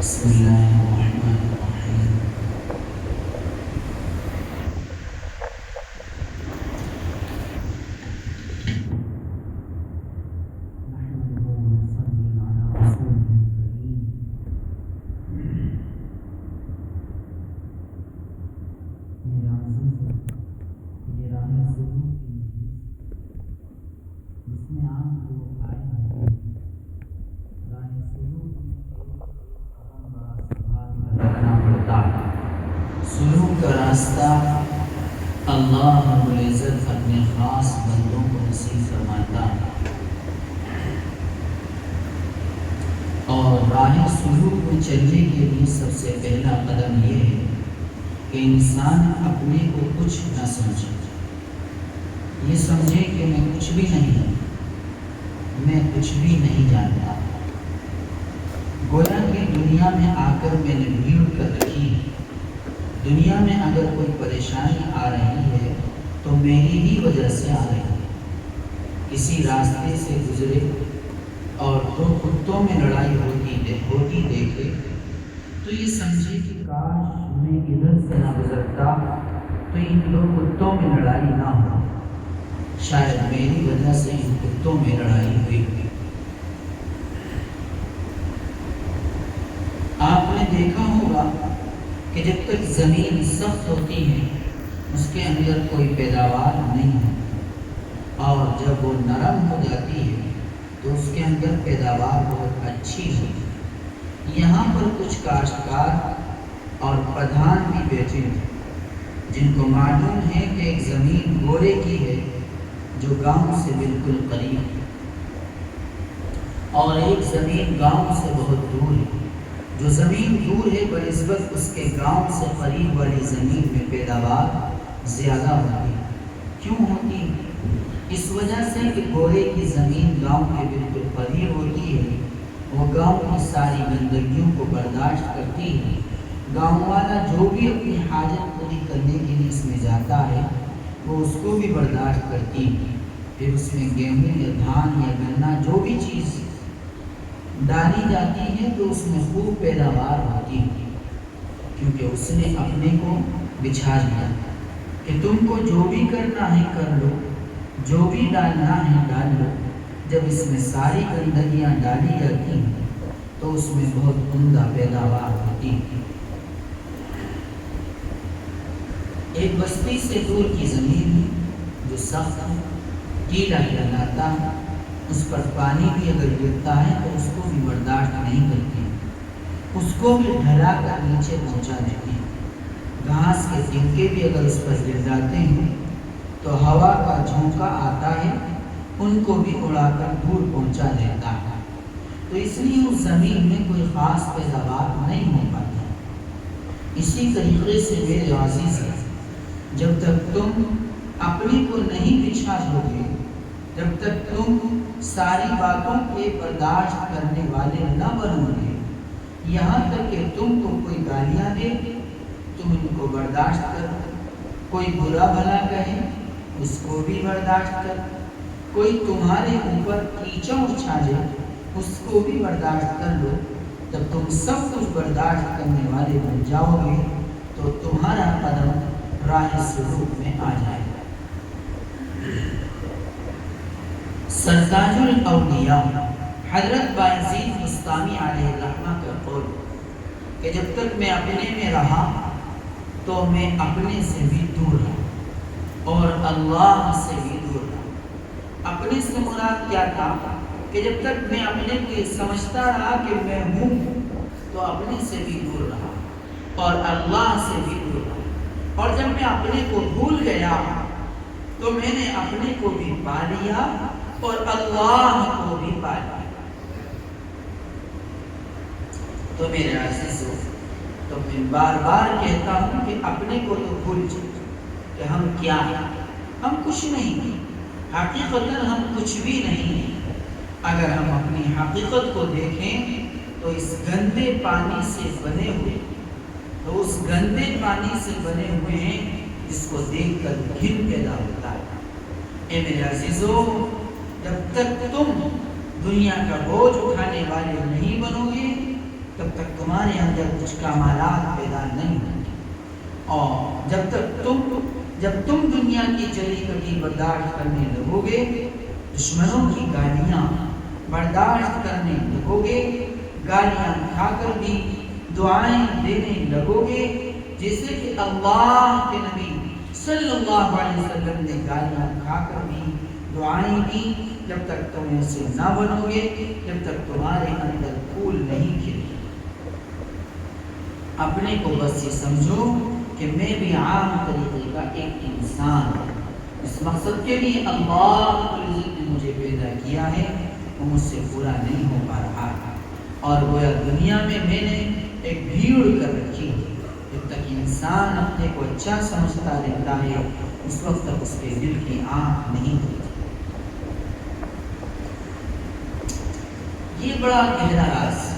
بسم اللہ الرحمن الرحیم نحمده ونصلي على رسوله الكريم میرے عزیز یہ راہ سلوک کی جس میں آپ کو آئے ہیں راہ سلوک میں رکھنا پڑتا ہے۔ سلوک کا راستہ اللہ رب العزت اپنے خاص بندوں کو نصیب فرماتا ہے، اور راہ سلوک میں چلنے کے لیے سب سے پہلا قدم یہ ہے کہ انسان اپنے کو کچھ نہ سمجھے، یہ سمجھے کہ میں کچھ بھی نہیں ہوں، میں کچھ بھی نہیں جانتا، گویا کہ دنیا میں آ کر میں نے بھیڑ کر رکھی ہے، دنیا میں اگر کوئی پریشانی آ رہی ہے تو میری ہی وجہ سے آ رہی ہے۔ کسی راستے سے گزرے اور دو کتوں میں لڑائی ہوتی دیکھے تو یہ سمجھے کہ کاش میں ادھر سے نہ گزرتا تو ان دو کتوں میں لڑائی نہ ہو، شاید میری وجہ سے ان کتوں میں لڑائی ہوئی۔ آپ نے دیکھا ہوگا کہ جب تک زمین سخت ہوتی ہے اس کے اندر کوئی پیداوار نہیں ہے، اور جب وہ نرم ہو جاتی ہے تو اس کے اندر پیداوار بہت اچھی ہوتی ہے۔ یہاں پر کچھ کاشتکار اور پردھان بھی بیٹھے ہیں جن کو معلوم ہے کہ ایک زمین گورے کی ہے جو گاؤں سے بالکل قریب ہے، اور ایک زمین گاؤں سے بہت دور ہے۔ جو زمین دور ہے بنسبت اس کے گاؤں سے قریب والی زمین میں پیداوار زیادہ ہوتی ہے۔ کیوں ہوتی ہے؟ اس وجہ سے کہ گورے کی زمین گاؤں کے بالکل قریب ہوتی ہے، وہ گاؤں کی ساری گندگیوں کو برداشت کرتی ہے۔ گاؤں والا جو بھی اپنی حاجت پوری کرنے کے لیے اس میں جاتا ہے وہ اس کو بھی برداشت کرتی ہے۔ پھر اس میں گیہوں یا دھان یا گنا جو بھی چیز ڈالی جاتی ہے تو اس میں خوب پیداوار ہوتی ہے، کیونکہ اس نے اپنے کو بچھا لیا کہ تم کو جو بھی کرنا ہے کر لو، جو بھی ڈالنا ہے ڈال لو۔ جب اس میں ساری گندگیاں ڈالی جاتی ہیں تو اس میں بہت عمدہ پیداوار ہوتی ہے۔ ایک بستی سے دور کی زمین ہے جو سخت ہے، گیلا کہلاتا ہے، اس پر پانی بھی اگر گرتا ہے تو اس کو بھی برداشت نہیں کرتی، اس کو بھی ڈھلا کر نیچے پہنچا دیتی ہے۔ گھاس کے تنکے بھی اگر اس پر گر جاتے ہیں تو ہوا کا جھونکا آتا ہے، ان کو بھی اڑا کر دور پہنچا دیتا ہے۔ تو اس لیے اس زمین میں کوئی خاص پیداوار نہیں ہو پاتی۔ اسی طریقے سے میرے عزیز، جب تک تم اپنے کو نہیں بچھا لو گے، جب تک تم ساری باتوں کے برداشت کرنے والے نہ بنو گے، یہاں تک کہ تم کو کوئی گالیاں دے تم ان کو برداشت کرو، کوئی برا بھلا کہے اس کو بھی برداشت کرو، کوئی تمہارے اوپر کیچڑ اچھالے اس کو بھی برداشت کر لو۔ جب تم سب کچھ برداشت کرنے والے بن جاؤ گے تو تمہارا قدم راہ سلوک میں آ جائے گا۔ سرتاج الاولیاء حضرت بایزید بستامی علیہ الرحمہ کا قول کہ جب تک میں اپنے میں رہا تو میں اپنے سے بھی دور رہا اور اللہ سے بھی دور رہا۔ اپنے سے مراد کیا تھا کہ جب تک میں اپنے کو یہ سمجھتا رہا کہ میں ہوں تو اپنے سے بھی دور رہا اور اللہ سے بھی دور رہا، اور جب میں اپنے کو بھول گیا تو میں نے اپنے کو بھی پا لیا اور اللہ کو بھی پا لیا۔ تو میرے عزیزو، تو میں بار بار کہتا ہوں کہ اپنے کو تو بھول جاؤ کہ ہم کیا ہیں۔ ہم کچھ نہیں ہیں، حقیقتاً ہم کچھ بھی نہیں ہیں۔ اگر ہم اپنی حقیقت کو دیکھیں تو اس گندے پانی سے بنے ہوئے ہیں جس کو دیکھ کر گھن پیدا ہوتا ہے۔ اے میرے عزیزو، جب تک تم دنیا کا بوجھ اٹھانے والے نہیں بنو گے تب تک تمہارے اندر کچھ کمالات پیدا نہیں ہوں گے، اور جب تم دنیا کی چلی کٹی برداشت کرنے لگو گے، دشمنوں کی گالیاں برداشت کرنے لگو گے، گالیاں کھا کر بھی دعائیں دینے لگو گے، جیسے کہ اللہ کے نبی صلی اللہ علیہ وسلم نے گالیاں کھا کر بھی دعائیں کی، جب تک تم ایسے نہ بنو گے، جب تک تمہارے اندر پھول نہیں کھلے۔ اپنے کو بس یہ سمجھو کہ میں بھی عام طریقے کا ایک انسان ہوں، اس مقصد کے لیے اللہ رب العزت نے مجھے پیدا کیا ہے، وہ مجھ سے پورا نہیں ہو پا رہا، اور گویا دنیا میں نے ایک بھیڑ کر رکھی ہے۔ جب تک انسان اپنے کو اچھا سمجھتا رہتا ہے، اس وقت تک اس کے دل کی آنکھ نہیں کھلتی۔ یہ بڑا گہرا راز ہے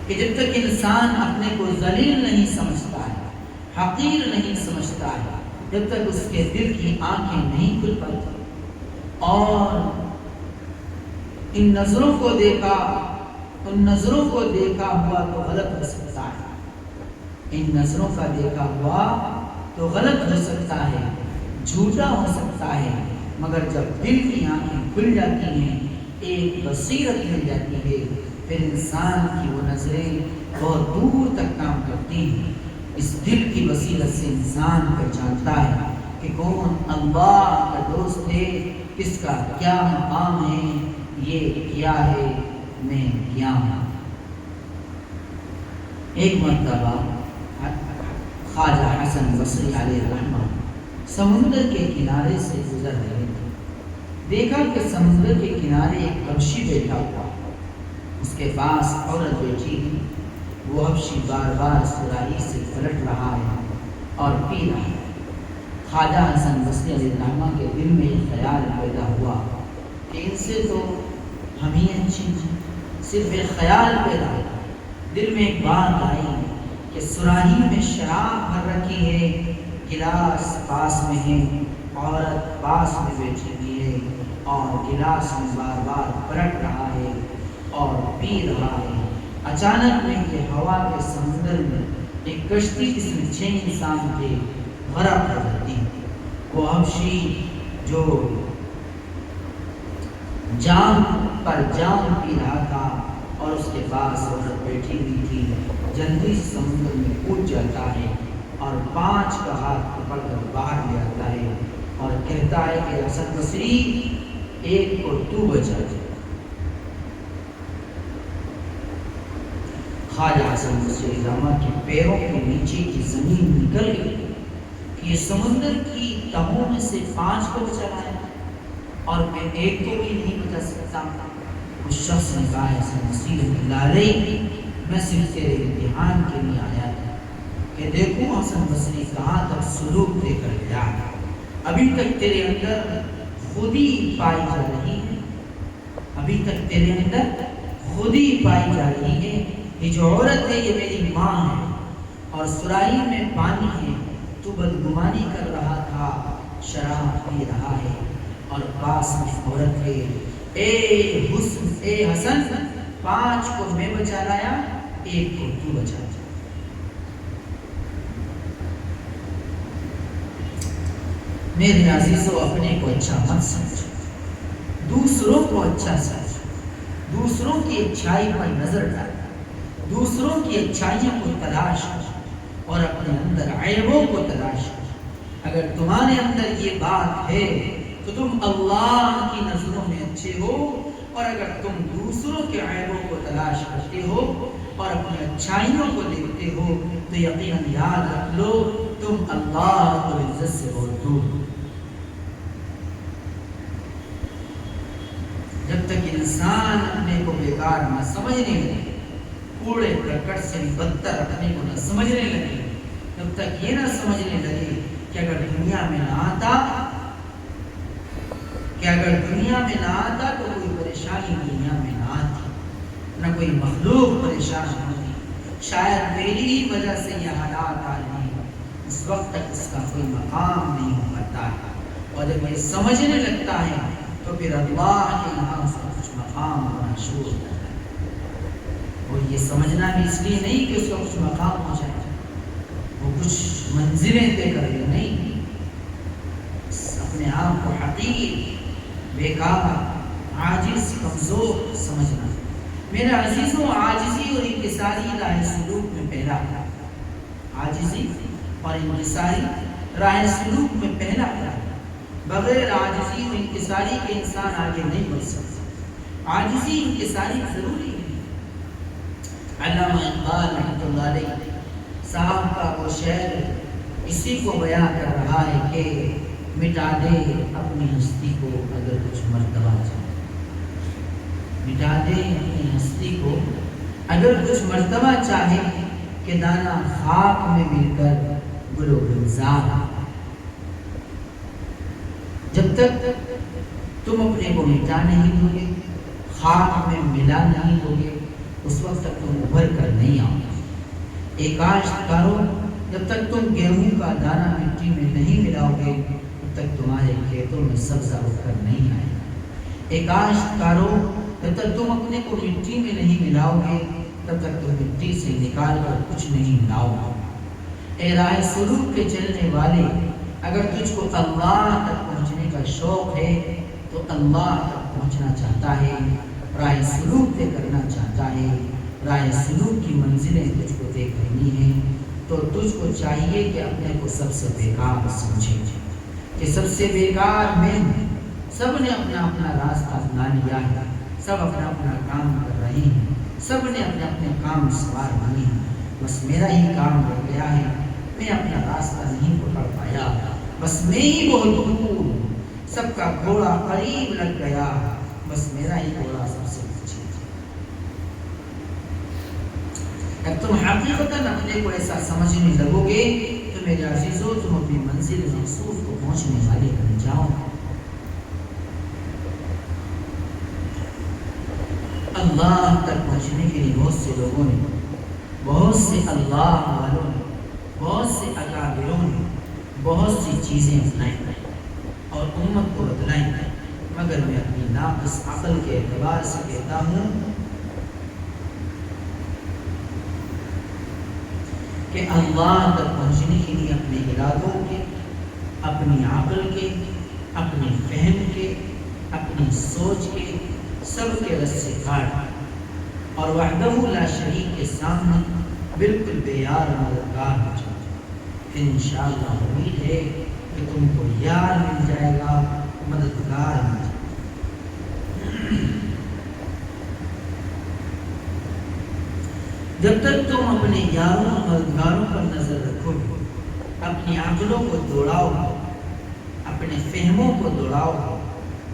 کہ جب تک انسان اپنے کو ذلیل نہیں سمجھتا ہے، حقیر نہیں سمجھتا ہے، جب تک اس کے دل کی آنکھیں نہیں کھل پاتی، اور ان نظروں کو دیکھا ہوا تو غلط ہو سکتا ہے، ان نظروں کا دیکھا ہوا تو غلط ہو سکتا ہے، جھوٹا ہو سکتا ہے، مگر جب دل کی آنکھیں کھل جاتی ہیں، ایک بصیرت مل جاتی ہے، پھر انسان کی وہ نظریں بہت دور تک کام کرتی ہیں۔ اس دل کی بصیرت سے انسان پہچانتا ہے کہ کون اللہ کا دوست ہے، کس کا کیا مقام ہے، یہ کیا ہے، میں کیا ہوں۔ ایک مرتبہ خواجہ حسن بصری علیہ الرحمہ سمندر کے کنارے سے گزر رہے تھے، دیکھا کہ سمندر کے کنارے ایک حبشی بیٹھا ہوا، اس کے پاس عورت بیٹھی تھی، وہ حبشی بار بار سراہی سے پلٹ رہا ہے اور پی رہا ہے۔ خواجہ حسن بصری علیہ الرحمہ کے دل میں یہ خیال پیدا ہوا کہ ان سے تو ہم ہی اچھی ہیں، صرف ایک خیال پیدا ہوا، دل میں ایک بات آئی کہ سراہی میں شراب بھر رکھی ہے، گلاس پاس میں ہے، عورت پاس میں بیٹھی ہوئی ہے، اور گلاس میں بار بار پلٹ رہا ہے اور پی رہا ہے۔ اچانک میں یہ ہوا کے سمندر میں ایک کشتی جس میں 6 انسان تھے غرق ہو جاتی۔ وہ حبشی جو جام پر جام پی رہا تھا اور اس کے پاس عورت بیٹھی ہوئی تھی، جلدی سے سمندر میں کود جاتا ہے اور 5 کا ہاتھ پکڑ کر باہر لے آتا ہے اور کہتا ہے کہ حسن بصری، ایک کو تو بچا دے۔ خواجہ حسن بصری رحمہ کے پیروں کے نیچے کی زمین نکل گئی کہ یہ سمندر کی تہوں میں سے 5 کو بچا لایا اور میں ایک کو بھی نہیں بچا سکتا۔ اس شخص نے کہا، حسن بصری اللہ علیہ، میں صرف تیرے امتحان کے لیے آیا تھا کہ دیکھوں حسن بصری کہاں تک سلوک دے کر گیا، ابھی تک تیرے اندر خودی پائی جا رہی ہے، ابھی تک تیرے اندر خودی پائی جا رہی ہے۔ یہ جو عورت ہے یہ میری ماں ہے اور سراہی میں پانی ہے، تو بدگمانی کر رہا تھا، شراب پی رہا ہے اور پاس میں عورت ہے۔ اے حسن، 5 کو میں بچا لایا، ایک کو تو بچا لایا۔ میرے عزیزو، اپنے کو اچھا مت سمجھو، دوسروں کو اچھا سمجھو، دوسروں کی اچھائی پر نظر ڈالو، دوسروں کی اچھائیوں کو تلاش کرو اور اپنے اندر عیبوں کو تلاش کرو۔ اگر تمہارے اندر یہ بات ہے تو تم اللہ کی نظروں میں اچھے ہو، اور اگر تم دوسروں کے عیبوں کو تلاش کرتے ہو اور اپنی اچھائیوں کو دیکھتے ہو تو یقیناً یاد رکھ لو تم اللہ کی عزت سے بہت دور ہو۔ جب تک انسان اپنے کو بیکار نہ سمجھنے لگے، کوڑے کرکٹ سے بھی بدتر اپنے کو نہ سمجھنے لگے، جب تک یہ نہ سمجھنے لگے کہ اگر دنیا میں نہ آتا تو کوئی پریشانی دنیا میں نہ آتی، نہ کوئی مخلوق پریشان ہوتی، شاید میری ہی وجہ سے یہ حالات آ رہے ہیں، اس وقت تک اس کا کوئی مقام نہیں ہو پاتا ہے۔ اور جب یہ سمجھنے لگتا ہے تو پھر اللہ کے یہاں اس کا کچھ مقام ہونا شروع ہو جاتا ہے۔ وہ یہ سمجھنا بھی اس لیے نہیں کہ اس کا کچھ مقام ہو جائے، وہ کچھ منزلیں طے کر لے، نہیں، اپنے آپ کو حقیر، بیکار، عاجز، کمزور سمجھنا۔ میرے عزیزوں، عاجزی اور انکساری راہ سلوک میں پہلا، عاجزی اور انکساری راہ سلوک میں پہلا ہے۔ بغیر عاجزی اور انکساری کے انسان آگے نہیں بڑھ سکتا۔ عاجزی انکساری ضروری ہے۔ علامہ اقبال رحمۃ اللہ علیہ صاحب کا وہ شعر اسی کو بیان کر رہا ہے کہ مٹا دے اپنی ہستی کو اگر کچھ مرتبہ چاہے، مٹا دے اپنی ہستی کو اگر کچھ مرتبہ چاہے، کہ دانا خاک میں مل کر گل و گلزار۔ جب تک تم اپنے کو مٹا نہیں دو گے، خاک میں ملا نہیں دو گے، اس وقت تک تم ابھر کر نہیں آؤ گے۔ ایک کاشتکاروں، جب تک تم گیہوں کا دانہ مٹی میں نہیں ملاؤ گے، تب تک تمہارے کھیتوں میں سبزہ اٹھ کر نہیں آئے گا۔ ایک کاشتکاروں، جب تک تم اپنے کو مٹی میں نہیں ملاؤ گے، تب تک تم مٹی سے نکال کر کچھ نہیں لاؤ گے۔ اے راہ سلوک کے چلنے والے، اگر تجھ کو اللہ تک پہنچنے کا شوق ہے تو اللہ تک پہنچنا چاہتا ہے، راہ سلوک طے کرنا چاہتا ہے، راہ سلوک کی منزلیں تجھ کو طے کرنی ہیں، تو تجھ کو چاہیے کہ اپنے کو سب سے بیکار سمجھے، کہ سب سے بیکار میں ہوں۔ سب نے اپنا اپنا راستہ اپنا لیا ہے، سب اپنا اپنا کام کر رہے ہیں، سب نے اپنے اپنے کام سوار بنے ہیں، بس میرا ہی کام رہ گیا ہے، میں اپنا راستہ نہیں پکڑ پایا، بس میں ہی بہت دور، سب کا گھوڑا قریب لگ گیا، بس میرا ہی گھوڑا سب سے پیچھے۔ اگر تم حقیقتاً اپنے کو ایسا سمجھنے لگو گے تو میرے عزیزوں، تم اپنی منزل مقصود کو پہنچنے والے بن جاؤ۔ اللہ تک پہنچنے کے لیے بہت سے لوگوں نے، بہت سے اللہ والوں نے، بہت سے اکابروں نے بہت سی چیزیں اپنائیں اور امت کو بتلائیں، مگر میں اپنی ناقص عقل کے اعتبار سے کہتا ہوں کہ اللہ تک پہنچنے کے لیے اپنے ارادوں کے، اپنی عقل کے، اپنے فہم کے، اپنی سوچ کے، سب کے رسے کاٹ اور وحدہ لا شریک کے سامنے بالکل بے یار مددگار ہو جائے۔ انشاءاللہ امید ہے کہ تم کو یار مل جائے گا، مددگار مل جائے گا۔ جب تک تم اپنے یاروں مددگاروں پر نظر رکھو گے، اپنی عقلوں کو دوڑاؤ گے، اپنے فہموں کو دوڑاؤ گے،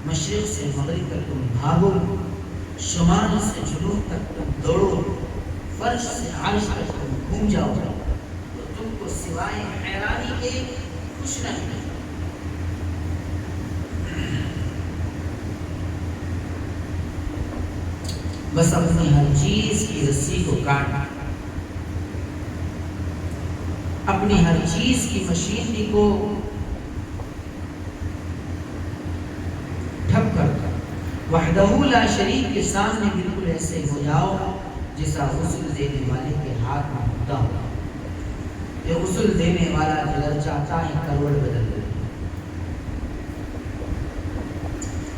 مشرق سے مغرب تک تم بھاگو گے، شمال سے جنوب تک تم دوڑو گے، فرش سے عرش تک تم گھوم جاؤ گے، تو تم کو سوائے حیرانی کے کچھ نہیں۔ بس اپنی ہر چیز کی رسی کو کاٹ، اپنی ہر چیز کی مشینری کو ٹھپ کر وحدہ لا شریک کے سامنے بالکل ایسے ہو جاؤ جیسا غسل دینے والے کے ہاتھ میں ہوتا ہو۔ یہ غسل دینے والا جدھر چاہتا ہے کروڑ بدل دے،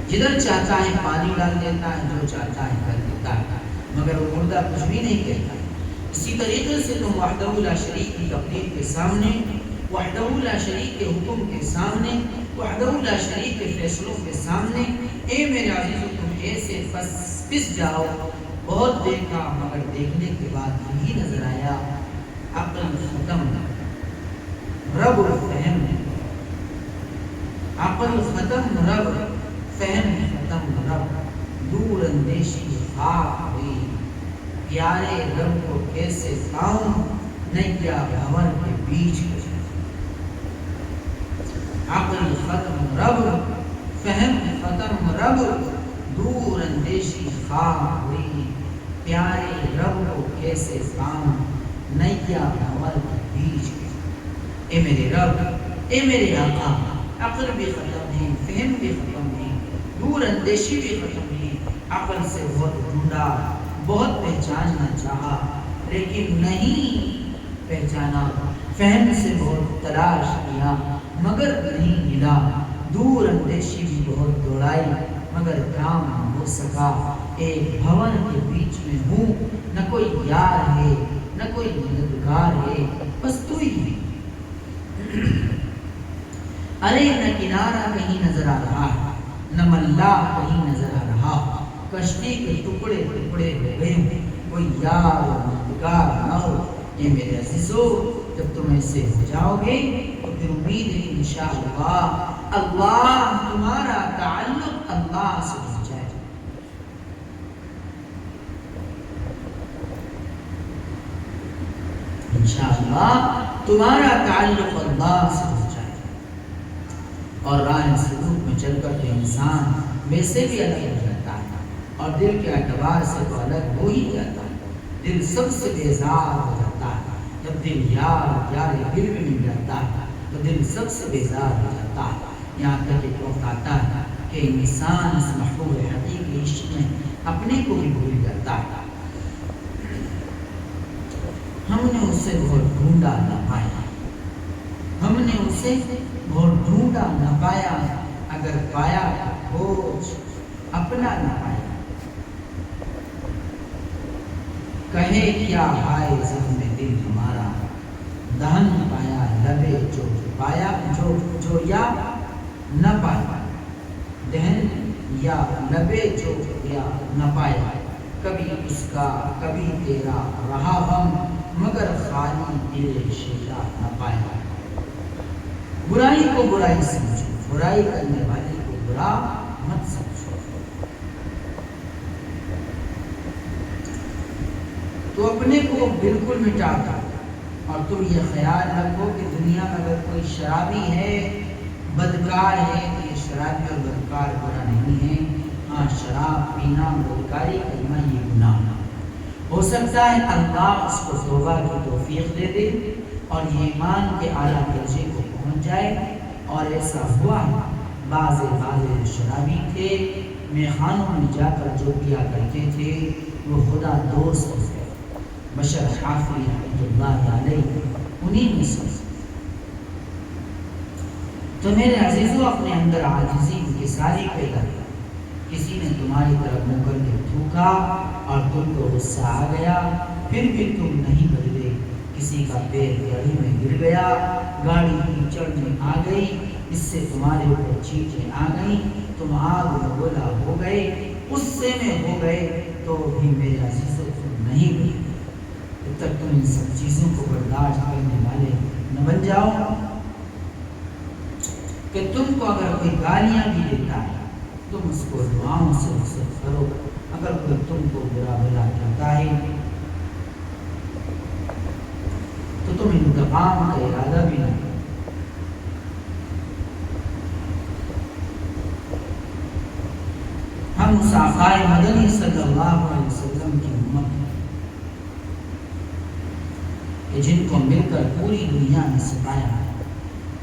جدھر چاہتا ہے پانی ڈال دیتا ہے، جو چاہتا ہے کر دیتا ہے، مگر وہ مردہ کچھ بھی نہیں کہتا۔ اسی طریقے سے تم وحدہ لا شریک کی تقدیر کے سامنے، وحدہ لا شریک کے حکم کے سامنے، وحدہ لا شریک کے فیصلوں کے سامنے، اے میرے عزیزوں، تم ایسے پس جاؤ۔ بہت دیکھا مگر دیکھنے کے بعد یہی نظر آیا، عقل ختم، رب فہم، عقل ختم، رب فہم ختم، رب دور اندیشی خاک ہوئی، پیارے رب کو کیسے پاؤں، نیا بھور کے بیچ میں۔ عقل ختم، رب فہم ختم، رب دور اندیشی خاک ہوئی، پیارے رب کو کیسے پاؤں، نیا بھور کے بیچ میں۔ اے میرے رب، اے میرے آقا، عقل بھی ختم ہے، فہم بھی ختم ہے، دور اندیشی بھی ختم ہے، عقل سے بہت ڈھونڈا، بہت پہچاننا چاہا لیکن نہیں پہچانا، فہم سے بہت تلاش کیا مگر نہیں ملا، دور اندیشی بھی بہت دوڑائی مگر کام نہ ہو سکا، ایک بھون کے بیچ میں ہوں، نہ کوئی یار ہے نہ کوئی مددگار ہے، بس تو ہی ہے۔ ارے نہ کنارہ کہیں نظر آ رہا، نہ ملاح کہیں نظر آ رہا، کشتی کے ٹکڑے ٹکڑے ہو گئے، کوئی یار و مددگار نہ ہو۔ یہ میرے عزیزو، جب تم ایسے ہو جاؤ گے تو پھر امید ہے انشاءاللہ اللہ تمہارا تعلق اللہ سے ہو جائے گا۔ انشاءاللہ تمہارا تعلق اللہ سے ہو جائے گا، اور راہ سلوک میں چل کر کے انسان ویسے بھی الگ ہو جاتا ہے، اور دل کے اعتبار سے تو الگ ہو ہی جاتا ہے، دل سب سے بیزار ہو جاتا ہے۔ جب دل یار دل میں مل جاتا ہے تو دل سب سے بیزار ہو جاتا ہے، یہاں تک ایک وقت آتا ہے کہ انسان اس محبوب حقیقی عشق میں اپنے کو بھی بھول جاتا ہے۔ ہم نے اسے بہت ڈھونڈا نہ پایا، ہم نے اسے بہت ڈھونڈا نہ پایا، اگر پایا تو کچھ اپنا نہ پایا۔ کہے کیا ہائے زخم دل ہمارا، دہن پایا لبے جو پایا جو یا نہ پایا، دہن یا لبے جو یا نہ پایا، کبھی اس کا کبھی تیرا رہا غم، مگر خالی دل شیدا نہ پایا۔ برائی کو برائی سمجھو، برائی کرنے والے کو برا مت سمجھو۔ تو اپنے کو بالکل مٹا دو، اور تم یہ خیال رکھو کہ دنیا میں اگر کوئی شرابی ہے، بدکار ہے، تو یہ شرابی اور بدکار برا نہیں ہے۔ ہاں، شراب پینا، بدکاری کرنا یہ گناہ ہو سکتا ہے اللہ اس کو توبہ کی توفیق دے دے اور یہ ایمان کے اعلیٰ درجے کو پہنچ جائے، اور ایسا ہوا۔ بعض شرابی تھے، میخانوں میں جا کر جو کیا کرتے تھے وہ خدا دوست ہو گئے، بشر حافظ رحمۃ اللہ علیہ انہیں میں سے۔ تو میرے عزیزوں، اپنے اندر عاجزی انکساری پیدا کر۔ کسی نے تمہاری طرف منہ کر کے تھوکا اور تم کو غصہ آ گیا، پھر بھی تم نہیں بدلے۔ کسی کا پیر گاڑی میں گر گیا، گاڑی کیچڑ میں آ گئی، اس سے تمہارے اوپر چیخیں آ گئیں، تم آگ میں گولا ہو گئے، غصے میں ہو گئے، تو بھی میرے عزیزوں تم نہیں بدلے۔ جب تک تم ان سب چیزوں کو برداشت کرنے والے نہ بن جاؤ کہ تم کو اگر کوئی گالیاں بھی دیتا ہے تم اس کو دعاؤں سے رخصت کرو، اگر کوئی تم کو برا بھلا کہتا ہے تو تم انتقام کا ارادہ بھی نہ کرو۔ ہم مصطفیٰ مدنی صلی اللہ علیہ وسلم کی امت ہیں کہ جن کو مل کر پوری دنیا نے ستایا ہے،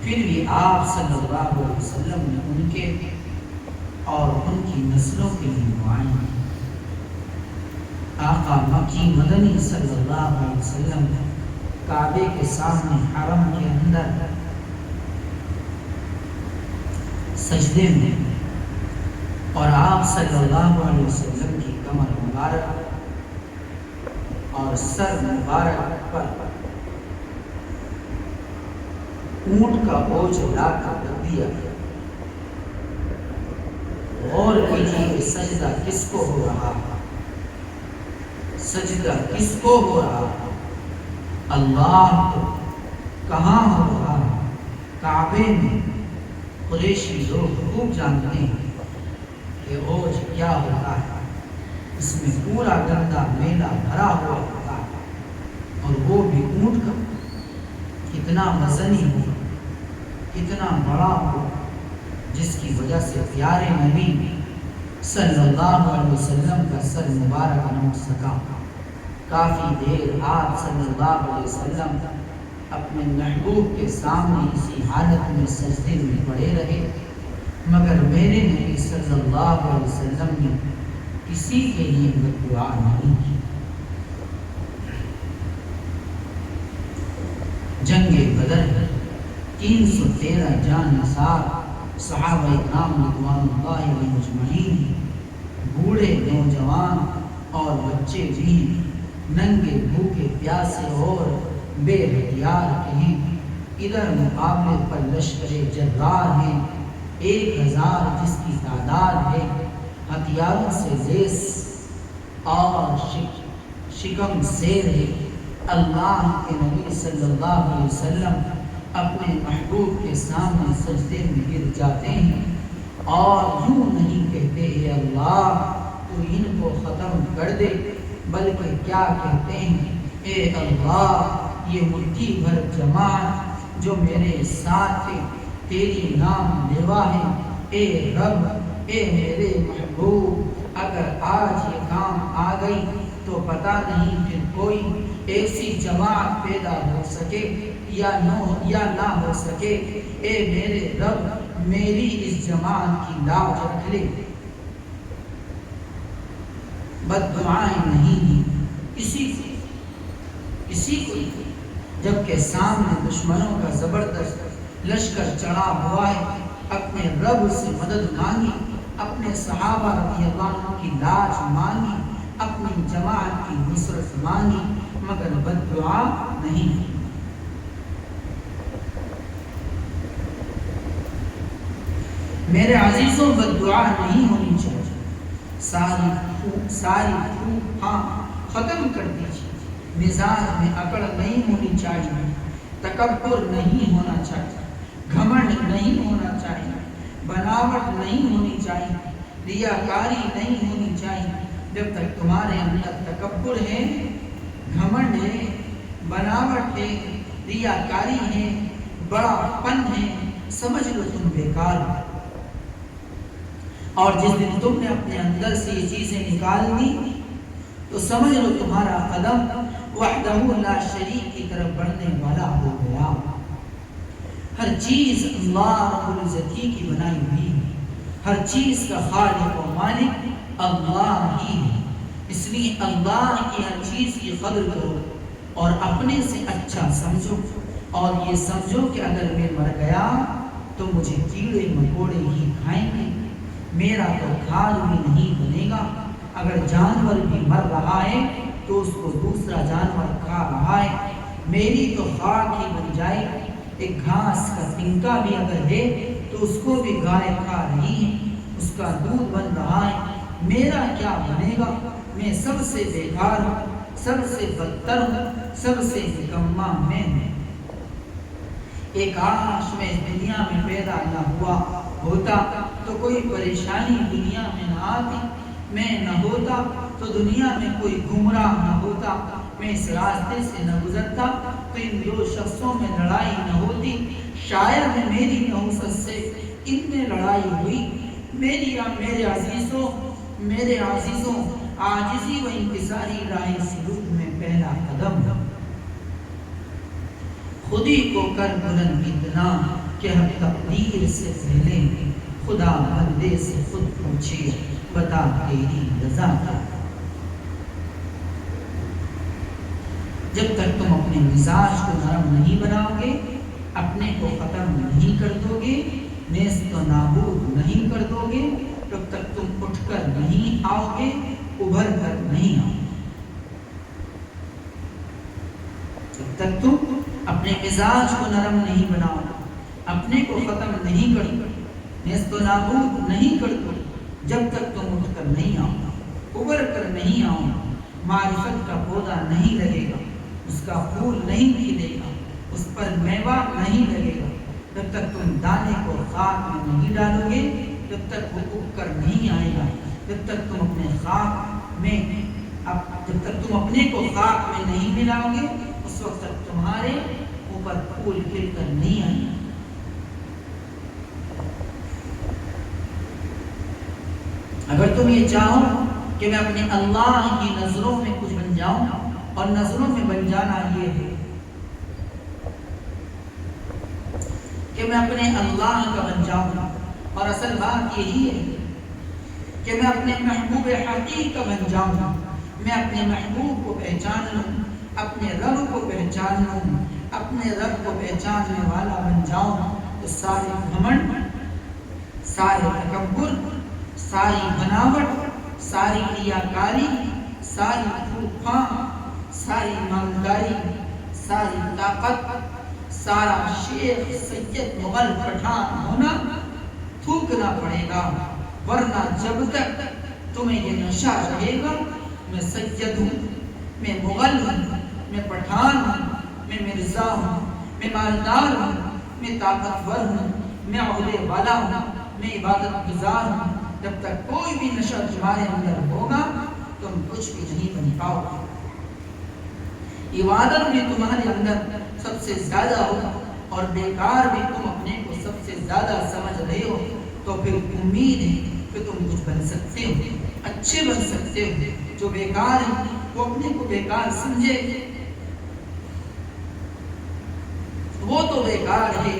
پھر بھی آپ صلی اللہ علیہ وسلم نے ان کے اور ان کی نسلوں کے لیے دعائیں کی۔ آقا مکی مدنی صلی اللہ علیہ وسلم کعبے کے سامنے حرم کے اندر سجدے میں، اور آپ صلی اللہ علیہ وسلم کی کمر مبارک اور سر مبارک پر اونٹ کا بوجھ لا کر رکھ دیا گیا۔ غور کیجیے کہ سجدہ کس کو ہو رہا ہے، سجدہ کس کو ہو رہا ہے؟ اللہ کو۔ کہاں ہو رہا ہے؟ کعبے میں۔ قریشی لوگ خوب جانتے ہیں کہ اوج کیا ہوتا ہے، اس میں پورا گندا میلہ بھرا ہوا ہوتا ہے، اور وہ بھی اونٹ کا۔ کتنا وزنی ہو، کتنا بڑا ہو، جس کی وجہ سے پیارے نبی صلی اللہ علیہ وسلم کا سر مبارک نہ اٹھ سکا۔ کافی دیر آپ صلی اللہ علیہ وسلم اپنے محبوب کے سامنے اسی حالت میں سجدے میں پڑے رہے، مگر میرے نبی صلی اللہ علیہ وسلم نے کسی کے لیے بد دعا نہیں کی۔ 313 جان نثار صحابہ اکرام رضوان اللہ علیہم اجمعین، بوڑھے نوجوان اور بچے بھی، ننگے بھوکے پیاسے اور بے ہتھیار کے ہیں۔ ادھر مقابلے پر لشکر جرار ہیں، 1000 جس کی تعداد ہے، ہتھیاروں سے لیس اور شکم سیر ہے۔ اللہ کے نبی صلی اللہ علیہ وسلم اپنے محبوب کے سامنے سجدے میں گر جاتے ہیں اور یوں نہیں کہتے اے اللہ تو ان کو ختم کر دے، بلکہ کیا کہتے ہیں، اے اللہ یہ مٹھی بھر جماعت جو میرے ساتھ ہے تیری نام لیوا ہے، اے رب اے میرے محبوب، اگر آج یہ کام آ گئی تو پتہ نہیں پھر کوئی ایسی جماعت پیدا ہو سکے یا نہ ہو سکے۔ اے میرے رب میری اس جماعت کی لاج رکھ لے۔ بد دعائیں نہیں ہیں کسی کو، جبکہ سامنے دشمنوں کا زبردست لشکر چڑھا ہوا ہے، اپنے رب سے مدد مانگی، اپنے صحابہ رضی اللہ عنہ کی لاج مانگی، اپنی جماعت کی نصرت مانگی، مگر بد دعا نہیں۔ میرے عزیزوں بد دعا نہیں ہونی چاہیے، ساری پھوٹ ختم کر دیجیے، مزاج میں اکڑ نہیں ہونی چاہیے، تکبر نہیں ہونا چاہیے، گھمنڈ نہیں ہونا چاہیے، بناوٹ نہیں ہونی چاہیے، ریاکاری نہیں ہونی چاہیے۔ جب تک تمہارے اندر تکبر ہے، گھمنڈ ہے، بناوٹ ہے، ریاکاری ہے، بڑا پن ہے، سمجھ لو تم بیکار ہو۔ اور جس دن تم نے اپنے اندر سے یہ چیزیں نکال دی تو سمجھ لو تمہارا قدم وحدہ لا شریک کی طرف بڑھنے والا ہو گیا۔ ہر چیز اللہ رب العزت کی بنائی ہوئی ہے، ہر چیز کا خالق و مالک اللہ ہی ہے، اس لیے اللہ کی ہر چیز کی قدر کرو اور اپنے سے اچھا سمجھو، اور یہ سمجھو کہ اگر میں مر گیا تو مجھے کیڑے مکوڑے ہی کھائیں گے، میرا تو کھال بھی نہیں بنے گا۔ اگر جانور بھی مر رہا ہے تو اس کو دوسرا جانور کھا رہا ہے، میری تو خاک ہی بن جائے گی۔ ایک گھاس کا تنکا بھی اگر ہے تو اس کو بھی گائے کھا رہی ہے، اس کا دودھ بن رہا ہے، میرا کیا بنے گا؟ میں سب سے بیکار ہوں، سب سے بدتر ہوں، سب سے نکما میں ہوں۔ ایک کاش میں اس دنیا میں پیدا نہ ہوتا تو کوئی پریشانی دنیا میں نہ آتی، میں نہ ہوتا تو دنیا میں کوئی گمراہ نہ ہوتا، میں اس راستے سے نہ گزرتا تو ان دو شخصوں میں لڑائی نہ ہوتی، شاید میری نحوست سے ان میں لڑائی ہوئی۔ میرے عزیزوں عاجزی و انکساری راہ سلوک میں پہلا قدم خودی کو کر بلند اتنا کہ ہر تقدیر سے پہلے خدا بندے سے خود پوچھے بتا تیری رضا کیا۔ جب تک تم اپنے مزاج کو نرم نہیں بناؤ گے، اپنے کو ختم نہیں کر دو گے، نیست و نابود نہیں کر دو گے، تب تک تم اٹھ کر نہیں آؤ گے، ابھر کر نہیں آؤ گے۔ جب تک تم اپنے مزاج کو نرم نہیں بناؤ، اپنے کو ختم نہیں کر دو، نیست و نابود نہیں کر دو، جب تک تم اٹھ کر نہیں آؤ، ابھر کر نہیں آؤ، معرفت کا پودا نہیں لگے گا، اس کا پھول نہیں کھلے گا، اس پر میوہ نہیں لگے گا، جب تک تم دانے کو خاک میں نہیں ڈالو گے، جب تک وہ اگ کر نہیں آئے گا، جب تک تم اپنے کو خاک میں نہیں ملاؤ گے، اس وقت تک تمہارے اوپر پھول کھل کر نہیں آئے گا۔ اگر تم یہ چاہو کہ میں اپنے اللہ کی نظروں میں کچھ بن جاؤں، اور نظروں میں بن جانا یہ ہے کہ میں اپنے اللہ کا بن جاؤں، اور اصل بات یہی ہے کہ میں اپنے محبوب حقیقی کا بن جاؤں، میں اپنے محبوب کو پہچان لوں، اپنے رب کو پہچان لوں، اپنے رب کو پہچاننے والا بن جاؤں تو سارے گھمنڈ، سارے تکبر، ساری بناوٹ، ساری ریاکاری، ساری پھوٹ پھاں، ساری مالداری، ساری طاقت، سارا شیخ سید مغل پٹھان ہونا تھوکنا پڑے گا، ورنہ جب تک تمہیں یہ نشہ رہے گا میں سید ہوں، میں مغل ہوں، میں پٹھان ہوں، میں مرزا ہوں، میں مالدار ہوں، میں طاقتور ہوں، میں عہدے والا ہوں، میں عبادت گزار ہوں، جب تک کوئی بھی نشہ تمہارے اندر ہوگا تم کچھ بھی نہیں بن پاؤ گے۔ عبادت بھی تمہارے اندر سب سے زیادہ ہو اور بیکار بھی تم اپنے کو سب سے زیادہ سمجھ رہے ہو تو پھر امید ہے کہ تم کچھ بن سکتے ہو، اچھے بن سکتے ہو۔ جو بیکار ہے وہ اپنے کو بیکار سمجھے، وہ تو بیکار ہے،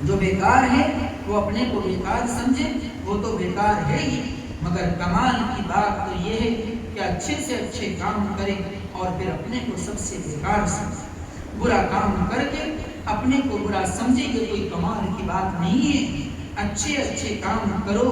جو بیکار ہے وہ اپنے کو بیکار سمجھے، وہ تو بیکار ہے ہی، مگر کمال کی بات تو یہ ہے کہ اچھے سے اچھے کام کرے اور پھر اپنے کو سب سے بیکار سمجھے۔ برا کام کر کے اپنے کو برا سمجھے کہ کوئی کمال کی بات نہیں ہے۔ اچھے اچھے کام کرو،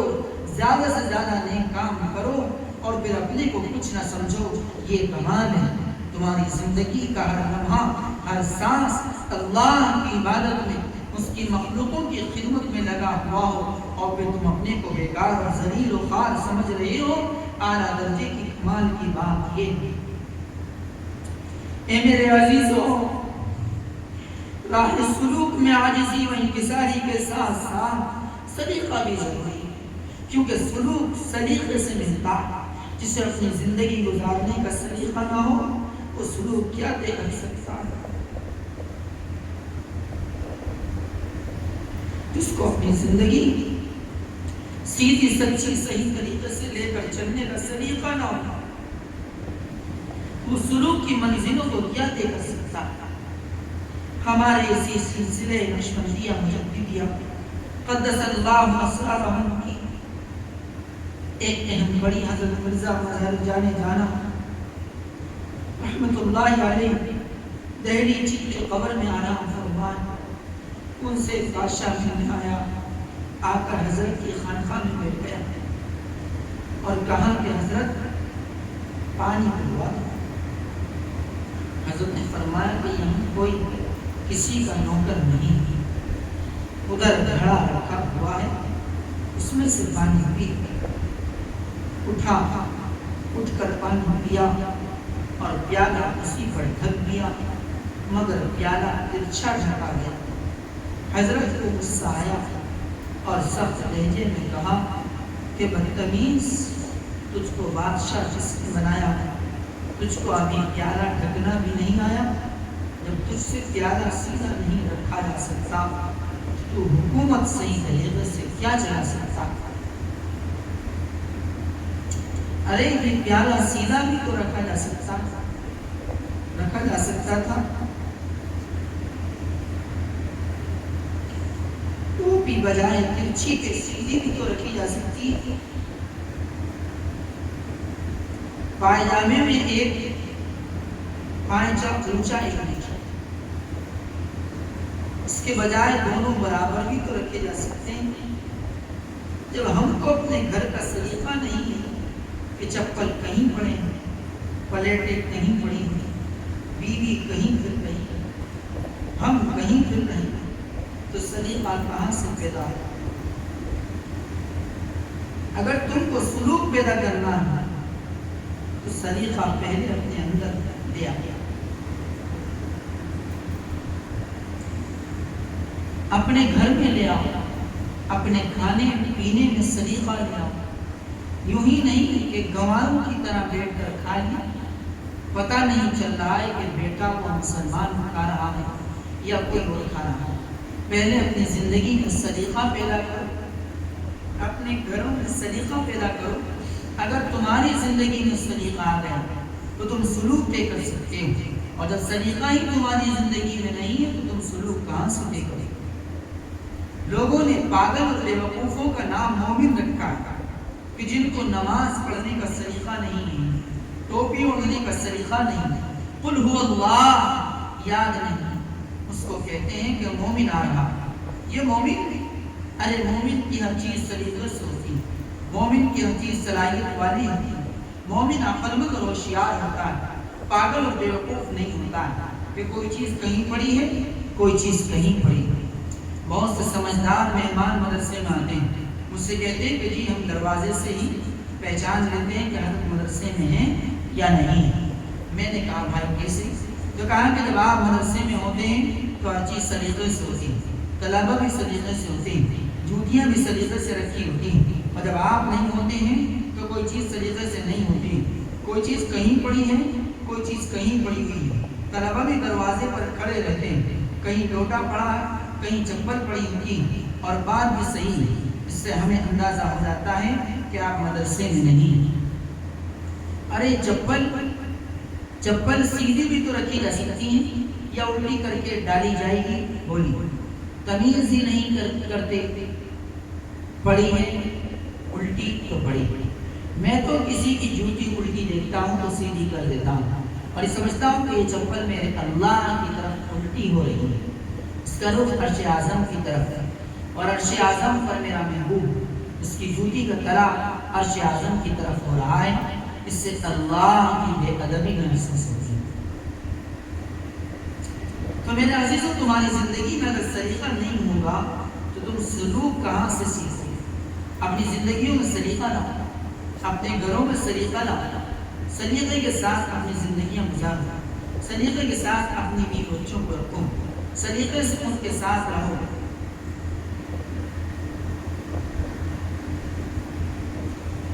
زیادہ سے زیادہ نیک کام کرو اور پھر اپنے کو کچھ نہ سمجھو، یہ کمال ہے۔ تمہاری زندگی کا ہر لمحہ، ہر سانس اللہ کی عبادت میں، اس کی مخلوقوں کی خدمت میں لگا ہوا ہو اور پھر تم اپنے کو بیکار اور ذلیل و خوار سمجھ رہے ہو، اعلیٰ درجے کی کمال کی بات یہ ہے۔ اے میرے عزیزوں، راہ سلوک میں عاجزی و انکساری کے ساتھ ساتھ سلیقہ بھی ضروری ہے، کیونکہ سلوک سلیقے سے ملتا ہے۔ جسے اپنی زندگی گزارنے کا سلیقہ نہ ہو وہ سلوک کیا طے کر سکتا ہے؟ جس کو اپنی زندگی سیدھی سچی صحیح طریقے سے لے کر چلنے کا سلیقہ نہ ہو وہ سلوک کی منزلوں کو کیا طے کر سکتا ہے؟ ہمارے اسی سلسلے نقشبندیہ مجددیہ قدس اللہ اسرارہم کی ایک اہم بڑی حضرت مرزا مظہر جانے جانا رحمت اللہ علیہ دہلی چین کے قبر میں آرام فرمائے۔ ان سے بادشاہ ملنے آیا، آ کر حضرت کی خانقاہ میں بیٹھ گیا اور کہا کہ حضرت پانی پلوا دو۔ حضرت نے فرمایا کہ یہاں کوئی کسی کا نوکر نہیں، ادھر گھڑا رکھا ہوا ہے، اس میں سے پانی پی۔ اٹھا، اٹھ کر پانی پیا اور پیالہ اسی پر ڈھک دیا، مگر پیالہ ترچھا ڈھکا گیا۔ حضرت کو غصہ آیا اور سخت لہجے میں کہا کہ بدتمیز، تجھ کو بادشاہ جس نے بنایا ہے، تجھ کو ابھی پیالہ ڈھکنا بھی نہیں آیا؟ جب تجھ سے پیالہ سیدھا نہیں رکھا جا سکتا تو حکومت صحیح طریقے سے کیا چلا سکتا؟ ارے یہ پیالہ سیدھا بھی تو رکھا جا سکتا تھا۔ ٹوپی بجائے ترچھی کے سیدھی بھی تو رکھی جا سکتی۔ پائجامے میں ایک پائچہ اونچا ایک نیچا، اس کے بجائے دونوں برابر بھی تو رکھے جا سکتے ہیں۔ جب ہم کو اپنے گھر کا سلیقہ نہیں ہے کہ چپل کہیں پڑے ہیں، پلیٹیں کہیں پڑی ہیں، بیوی کہیں پھر رہی ہے، ہم کہیں پھر رہے ہیں، تو سلیقہ کہاں سے پیدا ہے؟ اگر تم کو سلوک پیدا کرنا ہے تو سلیقہ پہلے اپنے اندر لے آیا، اپنے گھر میں لے آؤ، اپنے کھانے پینے میں سلیقہ لے آؤ۔ یوں ہی نہیں کہ گنواروں کی طرح بیٹھ کر کھا لیا، پتہ نہیں چل رہا ہے کہ بیٹا کو مسلمان کھا رہا ہے یا کوئی اور کھا رہا ہے۔ پہلے اپنی زندگی میں سلیقہ پیدا کرو، اپنے گھروں میں سلیقہ پیدا کرو۔ اگر تمہاری زندگی میں سلیقہ آ گیا تو تم سلوک طے کر سکتے ہو، اور جب سلیقہ ہی تمہاری زندگی میں نہیں ہے تو تم سلوک کہاں سے طے کرو؟ لوگوں نے پاگل اور بیوقوفوں کا نام مومن رکھا ہے کہ جن کو نماز پڑھنے کا سلیقہ نہیں ہے، ٹوپی اوڑھنے کا سلیقہ نہیں ہے۔ قل هو اللہ یاد نہیں، اس کو کہتے ہیں کہ مومن آ رہا۔ یہ مومن، ارے مومن کی ہر چیز سلیقے سے ہوتی، مومن کی ہر چیز صلاحیت والی ہوتی، مومن عقل مند اور ہوشیار ہوتا ہے، پاگل اور بیوقوف نہیں ہوتا ہے کہ کوئی چیز کہیں پڑی ہے، کوئی چیز کہیں پڑی ہے۔ بہت سے سمجھدار مہمان مدرسے میں آتے ہیں، مجھ سے کہتے ہیں کہ جی ہم دروازے سے ہی پہچان لیتے ہیں کہ حضرت مدرسے میں ہیں یا نہیں ہے۔ میں نے کہا بھائی کیسے؟ تو کہا کہ جب آپ مدرسے میں ہوتے ہیں تو ہر چیز سلیقے سے ہوتی ہے، طلبہ بھی سلیقے سے ہوتے ہیں، جوتیاں بھی سلیقے سے رکھی ہوتی ہیں، اور جب آپ نہیں ہوتے ہیں تو کوئی چیز سلیقے سے نہیں ہوتی، کوئی چیز کہیں پڑی ہے، کوئی چیز کہیں پڑی ہوئی ہے۔ طلبہ بھی دروازے پر کھڑے رہتے ہیں، کہیں لوٹا پڑا ہے، کہیں چپل پڑی ہوتی ہے، اور بات بھی صحیح ہے۔ اس سے ہمیں اندازہ ہو جاتا ہے کہ آپ مدرسے میں نہیں ہیں۔ ارے چپل سیدھی بھی تو رکھی جا سکتی ہے یا الٹی کر کے ڈالی جائے گی؟ بولی، تمیز ہی نہیں کرتے، پڑی ہے الٹی تو پڑی۔ میں تو کسی کی جوتی الٹی دیکھتا ہوں تو سیدھی کر دیتا ہوں اور یہ سمجھتا ہوں کہ یہ چپل میرے اللہ کی طرف الٹی ہو رہی ہے، اس کا رخ عرش اعظم کی طرف ہے، اور عرش اعظم پر میرا محبوب، اس کی جوتی کا تلا عرش اعظم کی طرف ہو رہا ہے۔ اس سے اللہ کی بے ادبی میں محسوس ہوتی ہے۔ تو میرے عزیزوں، تمہاری زندگی میں اگر سلیقہ نہیں ہوگا تو تم سلوک کہاں سے سیکھو؟ اپنی زندگیوں میں سلیقہ لاؤ، اپنے گھروں میں سلیقہ لاؤ، سلیقے کے ساتھ اپنی زندگیاں گزارو، سلیقے کے ساتھ اپنی بیوی بچوں کو رکھو، سلیقے سے ان کے ساتھ رہو۔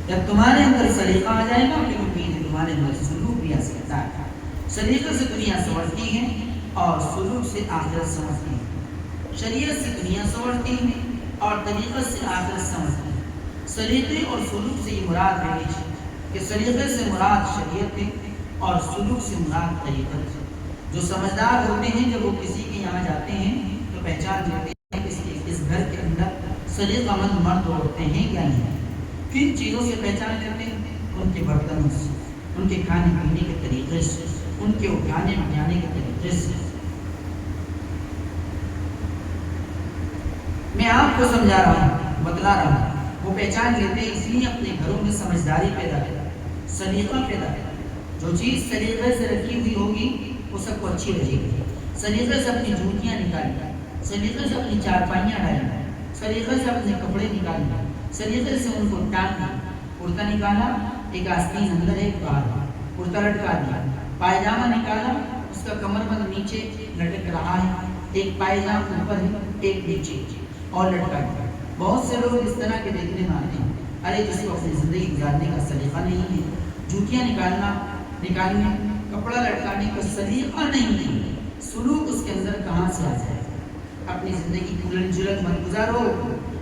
جب تمہارے اندر سلیقہ آ جائے گا پھر امید ہے تمہارے اندر سلوک بھی آ سکتا ہے۔ سلیقے سے دنیا سنورتی ہے اور سلوک سے آخرت سنورتی ہے۔ شریعت سے دنیا سنورتی ہے اور طریقت سے آخرت سنورتی ہے۔ سلیقے اور سلوک سے یہ مراد ہے کہ سلیقے سے مراد شریعت ہے اور سلوک سے مراد طریقت ہے۔ جو سمجھدار ہوتے ہیں جب وہ کسی کے یہاں جاتے ہیں تو پہچان لیتے ہیں کہ اس گھر کے اندر سلیقہ مند مرد عورتیں ہیں یا نہیں۔ کن چیزوں سے پہچان لیتے ہیں؟ ان کے برتنوں سے، ان کے کھانے پینے کے طریقے سے، ان کے اٹھانے بٹھانے کے طریقے سے۔ میں آپ کو سمجھا رہا ہوں، بتلا رہا ہوں، وہ پہچان لیتے ہیں، اس لیے اپنے گھروں میں سمجھداری پیدا کریں، سلیقہ پیدا کریں۔ جو چیز سلیقے سے رکھی ہوئی ہوگی وہ سب کو اچھی رہے گی۔ سلیقے سے اپنی جوتیاں نکالیں، سلیقے سے اپنی چارپائیاں ڈالیں، سلیقے سے اپنے کپڑے نکالیں، سلیقے سے ان کو ٹانگنا، کرتا نکالا ایک آستین اندر ایک باہر، کرتا لٹکا دیا، پائجامہ نکالا اس کا کمر بند نیچے لٹک رہا ہے، ایک پائجامہ اوپر ہے ایک نیچے اور لٹکا دیا۔ بہت سے لوگ اس طرح کے دیکھنے میں آتے ہیں، ارے جس کو اپنی زندگی گزارنے کا سلیقہ نہیں ہے، جوتیاں نکالنے، کپڑا لٹکانے کا سلیقہ نہیں ہے، سلوک اس کے اندر کہاں سے آ جائے؟ اپنی زندگی الٹ جلٹ مت گزارو،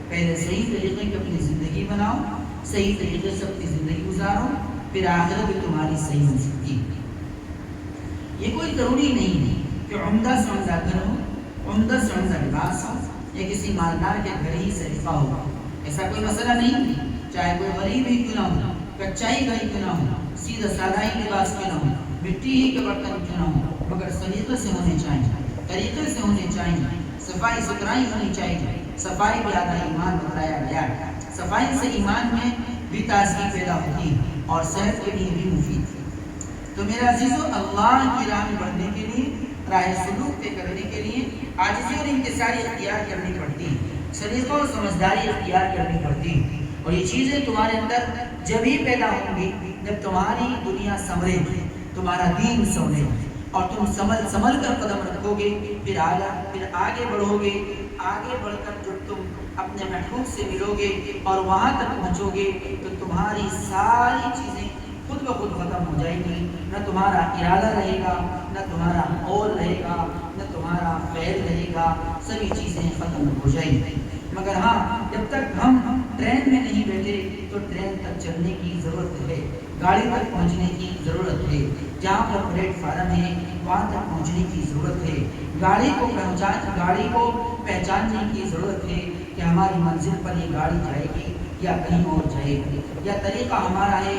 پہلے صحیح طریقے کی اپنی زندگی بناؤ، صحیح طریقے سے اپنی زندگی گزارو، پھر آخرت بھی تمہاری صحیح ہو سکتی ہے۔ یہ کوئی ضروری نہیں ہے کہ عمدہ سے عمدہ گھر ہو، عمدہ سے عمدہ لباس ہو یا کسی مالدار کے گھر ہی سلیقہ ہو، ایسا کوئی مسئلہ نہیں ہے۔ چاہے کوئی غریب ہی کیوں نہ ہو، کچا ہی گھر کیوں نہ ہو، سیدھا سادہ ہی لباس کیوں نہ ہو، مٹی ہی کے برتن کیوں نہ ہو، مگر سلیقے سے ہونے چاہیے، طریقے سے ہونے چاہیے، صفائی ستھرائی ہونی چاہیے۔ صفائی بھی آدھا ایمان بتلایا گیا ہے، صفائی سے ایمان میں بھی تازگی پیدا ہوتی ہے اور صحت کے لیے بھی مفید ہے۔ تو میرے عزیزو، اللہ کی راہ میں بڑھنے کے لیے، راہ سلوک طے کرنے کے لیے عاجزی اور انکساری اختیار کرنی پڑتی ہے، سلیقہ اور سمجھداری اختیار کرنی پڑتی ہے، اور یہ چیزیں تمہارے اندر جب ہی پیدا ہوں گی جب تمہاری دنیا سنورے، تمہارا دین سنورے اور تم سنبھل کر قدم رکھو گے، پھر آگے بڑھو گے۔ آگے بڑھ کر جب تم اپنے محبوب سے ملو گے اور وہاں تک پہنچو گے تو تمہاری ساری چیزیں خود بخود ختم ہو جائیں گی، نہ تمہارا ارادہ رہے گا، نہ تمہارا قول رہے گا، نہ تمہارا فعل رہے گا، سبھی چیزیں ختم ہو جائیں گی۔ مگر ہاں، جب تک ہم ٹرین میں نہیں بیٹھے تو ٹرین تک چلنے کی ضرورت ہے، گاڑی تک پہنچنے کی ضرورت ہے، جہاں پر پلیٹ فارم ہے وہاں تک پہنچنے کی ضرورت ہے، گاڑی کو پہچاننے کی ضرورت ہے کہ ہماری منزل پر یہ گاڑی جائے گی یا کہیں اور جائے گی، یا طریقہ ہمارا ہے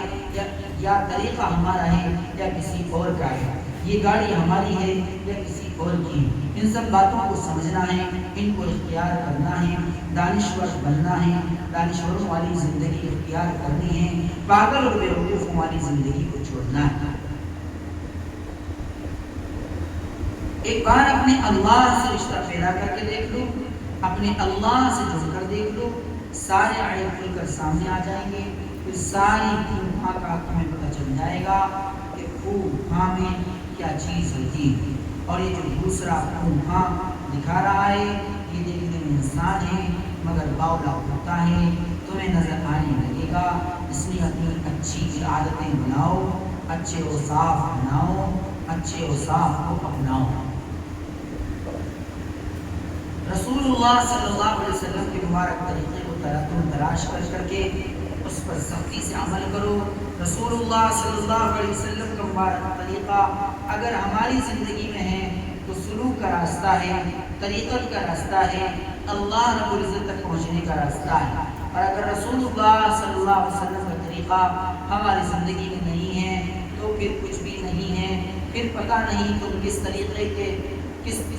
یا طریقہ ہمارا ہے یا کسی اور کا ہے۔ یہ گاڑی ہماری ہے یا کسی اور کی؟ ان سب باتوں کو سمجھنا ہے، ان کو اختیار کرنا ہے، دانشور بننا ہے، دانشوروں والی زندگی اختیار کرنی ہے، پاگل اور بیوقوفوں والی زندگی کو چھوڑنا ہے۔ ایک بار اپنے اللہ سے رشتہ پیدا کر کے دیکھ لو، اپنے اللہ سے جڑ کر دیکھ لو، سارے عیب کھل کر سامنے آ جائیں گے، پھر ساری خواہ کا تمہیں پتہ چل جائے گا کہ خواہ میں کیا چیز ہوتی ہے۔ اور یہ جو دوسرا خواہ دکھا رہا ہے یہ دیکھنے میں انسان ہے مگر باولا ہوتا ہے، تمہیں نظر آنے لگے گا۔ اس لیے اپنی اچھی عادتیں بناؤ، اچھے اوصاف بناؤ، اچھے اوصاف کو اپناؤ۔ رسول اللہ صلی اللہ علیہ وسلم کے مبارک طریقے کو تم تلاش کر کے اس پر سختی سے عمل کرو۔ رسول اللہ صلی اللہ علیہ وسلم کا مبارک طریقہ اگر ہماری زندگی میں ہے تو سلوک کا راستہ ہے، طریقت کا راستہ ہے، اللہ رب العزت تک پہنچنے کا راستہ ہے۔ اور اگر رسول اللہ صلی اللہ علیہ وسلم کا طریقہ ہماری زندگی میں نہیں ہے تو پھر کچھ بھی نہیں ہے، پھر پتہ نہیں تم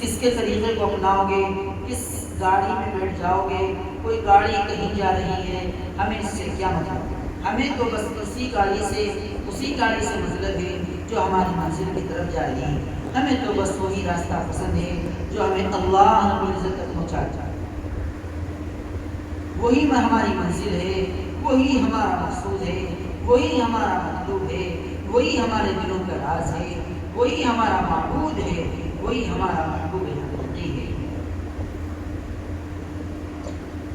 کس کے طریقے کو اپناؤ گے، کس گاڑی میں بیٹھ جاؤ گے۔ کوئی گاڑی کہیں جا رہی ہے، ہمیں اس سے کیا مطلب؟ ہمیں تو بس اسی گاڑی سے مطلب ہے جو ہماری منزل کی طرف جا رہی ہے۔ ہمیں تو بس وہی راستہ پسند ہے جو ہمیں اللہ رب العزت تک پہنچاتا ہے۔ وہی ہماری منزل ہے، وہی ہمارا مقصود ہے، وہی ہمارا مطلوب ہے، وہی ہمارے دلوں کا راز ہے، وہی ہمارا معبود ہے، وہی ہمارا محبوب حقیقی ہے۔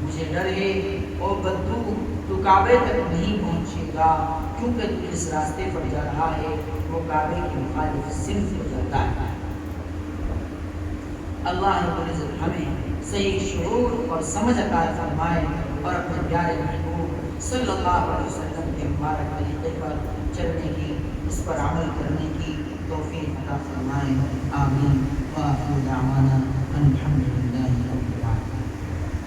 مجھے ڈر ہے او بدو تو کعبے تک نہیں پہنچے گا، کیونکہ تو جس راستے پر جا رہا ہے وہ کعبے کی مخالف سمت ہو جاتا ہے۔ اللہ رب العزت ہمیں صحیح شعور اور سمجھ عطا فرمائے اور اپنے پیارے محبوب صلی اللہ علیہ وسلم کے مبارک طریقے پر چلنے کی، اس پر عمل کرنے کی توفیق عطا فرمائے۔ آمین۔ وآخر دعوانا الحمد للہ۔